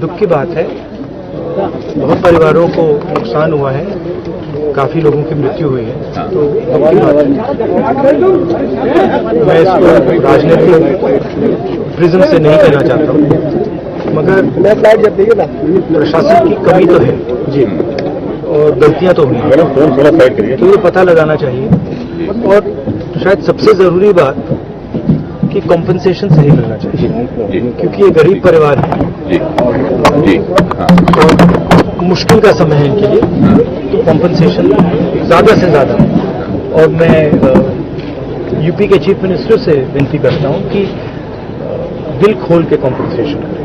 दुख की बात है, बहुत परिवारों को नुकसान हुआ है, काफी लोगों की मृत्यु हुई है, तो दुख की बात है। मैं इसको राजनीतिक प्रिज्म से नहीं कहना चाहता हूँ, मगर प्रशासन की कमी तो है जी, और गलतियां तो हुई हैं, तो ये पता लगाना चाहिए। और शायद सबसे जरूरी बात कि कॉम्पेंसेशन सही मिलना चाहिए, क्योंकि ये गरीब परिवार है और मुश्किल का समय है इनके लिए, तो कॉम्पेंसेशन ज्यादा से ज्यादा। और मैं यूपी के चीफ मिनिस्टर से विनती करता हूं कि दिल खोल के कॉम्पेंसेशन करें।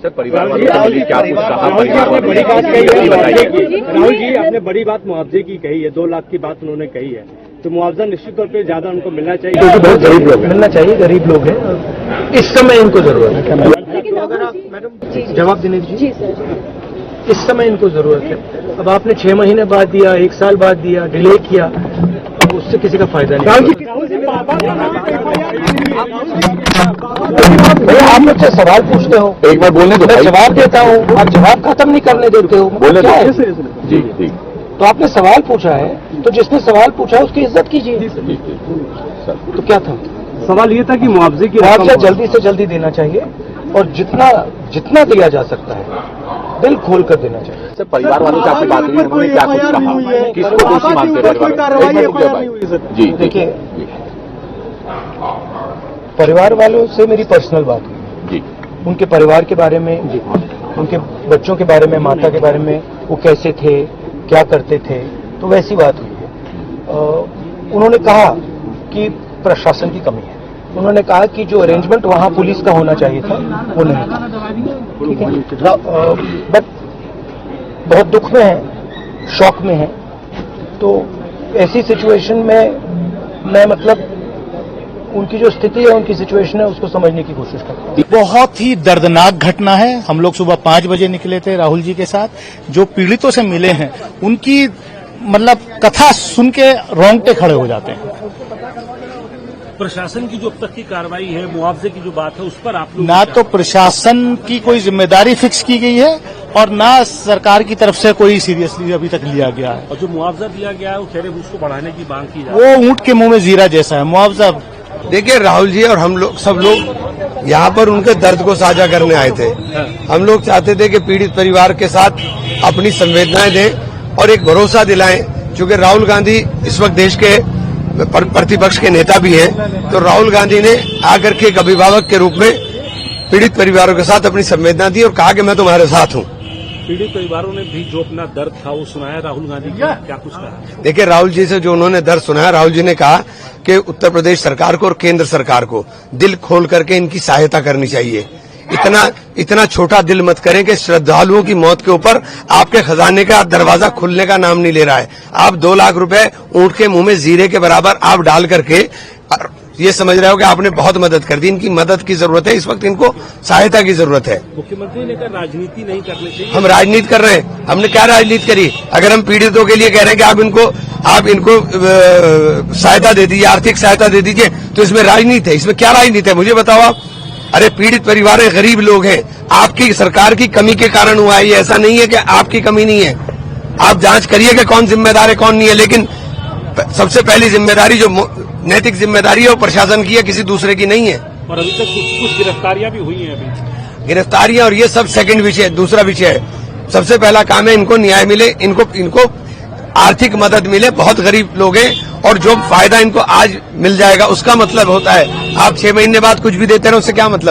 सर, परिवार वालों से क्या कुछ कहा? बड़ी बात कही है, राहुल जी आपने बड़ी बात मुआवजे की कही है, 2 लाख की बात उन्होंने कही है, तो मुआवजा निश्चित तौर पे ज्यादा उनको मिलना चाहिए, क्योंकि बहुत गरीब लोग मिलना चाहिए, गरीब लोग हैं, इस समय इनको जरूरत है। अगर आप मैडम जवाब देने दीजिए, इस समय इनको जरूरत है। अब आपने 6 महीने बाद दिया, 1 साल बाद दिया, डिले किया, अब उससे किसी का फायदा नहीं। आप मुझसे सवाल पूछते हो, एक बार बोलने दो, मैं जवाब देता हूँ, आप जवाब खत्म नहीं करने देते हो। बोलने क्या है? जी जी, तो आपने सवाल पूछा है, तो जिसने सवाल पूछा है उसकी इज्जत कीजिए। तो क्या था सवाल ये था कि मुआवजे की मुआवजा जल्दी से जल्दी देना चाहिए, और जितना दिया जा सकता है दिल खोल कर देना चाहिए। सर, परिवार वालों से आपकी बात हुई, उन्होंने क्या कुछ कहा? किसको दोषी मानते हैं परिवार? जी देखिए, परिवार वालों से मेरी पर्सनल बात हुई जी, उनके परिवार के बारे में, उनके बच्चों के बारे में, माता के बारे में, वो कैसे थे, क्या करते थे, तो वैसी बात हुई है। उन्होंने कहा कि प्रशासन की कमी है, उन्होंने कहा कि जो अरेंजमेंट वहां पुलिस का होना चाहिए था वो नहीं था, ठीक है। बट बहुत दुख में है, शॉक में है, तो ऐसी सिचुएशन में मैं मतलब उनकी जो स्थिति है, उनकी सिचुएशन है, उसको समझने की कोशिश करता हूँ। बहुत ही दर्दनाक घटना है। हम लोग सुबह 5 बजे निकले थे राहुल जी के साथ, जो पीड़ितों से मिले हैं उनकी मतलब कथा सुन के रोंगटे खड़े हो जाते हैं। प्रशासन की जो अब तक की कार्रवाई है, मुआवजे की जो बात है, उस पर आप लोग ना तो प्रशासन की कोई जिम्मेदारी फिक्स की गई है और ना सरकार की तरफ से कोई सीरियसली अभी तक लिया गया है। और जो मुआवजा दिया गया है वो कह रहे उसको बढ़ाने की मांग की जा रही है। वो ऊंट के मुंह में जीरा जैसा है मुआवजा। देखिए, राहुल जी और हम लोग सब लोग यहाँ पर उनके दर्द को साझा करने आए थे। हम लोग चाहते थे कि पीड़ित परिवार के साथ अपनी संवेदनाएं दें और एक भरोसा दिलाएं, क्योंकि राहुल गांधी इस वक्त देश के प्रतिपक्ष के नेता भी हैं, तो राहुल गांधी ने आकर के एक अभिभावक के रूप में पीड़ित परिवारों के साथ अपनी संवेदना दी और कहा कि मैं तुम्हारे साथ हूं। पीड़ित परिवारों ने भी जो अपना दर्द था वो सुनाया राहुल गांधी को, क्या कुछ कहा? देखिए, राहुल जी से जो उन्होंने दर्द सुनाया, राहुल जी ने कहा कि उत्तर प्रदेश सरकार को और केंद्र सरकार को दिल खोल करके इनकी सहायता करनी चाहिए। इतना छोटा दिल मत करें कि श्रद्धालुओं की मौत के ऊपर आपके खजाने का दरवाजा खुलने का नाम नहीं ले रहा है। आप 2 लाख रुपए ऊंट के मुंह में जीरे के बराबर आप डाल करके ये समझ रहे हो कि आपने बहुत मदद कर दी। इनकी मदद की जरूरत है, इस वक्त इनको सहायता की जरूरत है। मुख्यमंत्री ने कहा राजनीति नहीं करनी चाहिए। हम राजनीति कर रहे हैं, हमने क्या राजनीति करी? अगर हम पीड़ितों के लिए कह रहे हैं कि आप इनको सहायता दे दीजिए, आर्थिक सहायता दे दीजिए, तो इसमें राजनीति है? इसमें क्या राजनीति है, मुझे बताओ आप। अरे, पीड़ित परिवार है, गरीब लोग हैं, आपकी सरकार की कमी के कारण हुआ है। ये ऐसा नहीं है कि आपकी कमी नहीं है। आप जांच करिए कि कौन जिम्मेदार है कौन नहीं है, लेकिन सबसे पहली जिम्मेदारी जो नैतिक जिम्मेदारी है वो प्रशासन की है, किसी दूसरे की नहीं है। और अभी तक कुछ गिरफ्तारियां भी हुई हैं। अभी गिरफ्तारियां और ये सब सेकंड विषय, दूसरा विषय है। सबसे पहला काम है इनको न्याय मिले, इनको आर्थिक मदद मिले। बहुत गरीब लोग हैं और जो फायदा इनको आज मिल जाएगा उसका मतलब होता है आप 6 महीने बाद कुछ भी देते रहो, उससे क्या मतलब।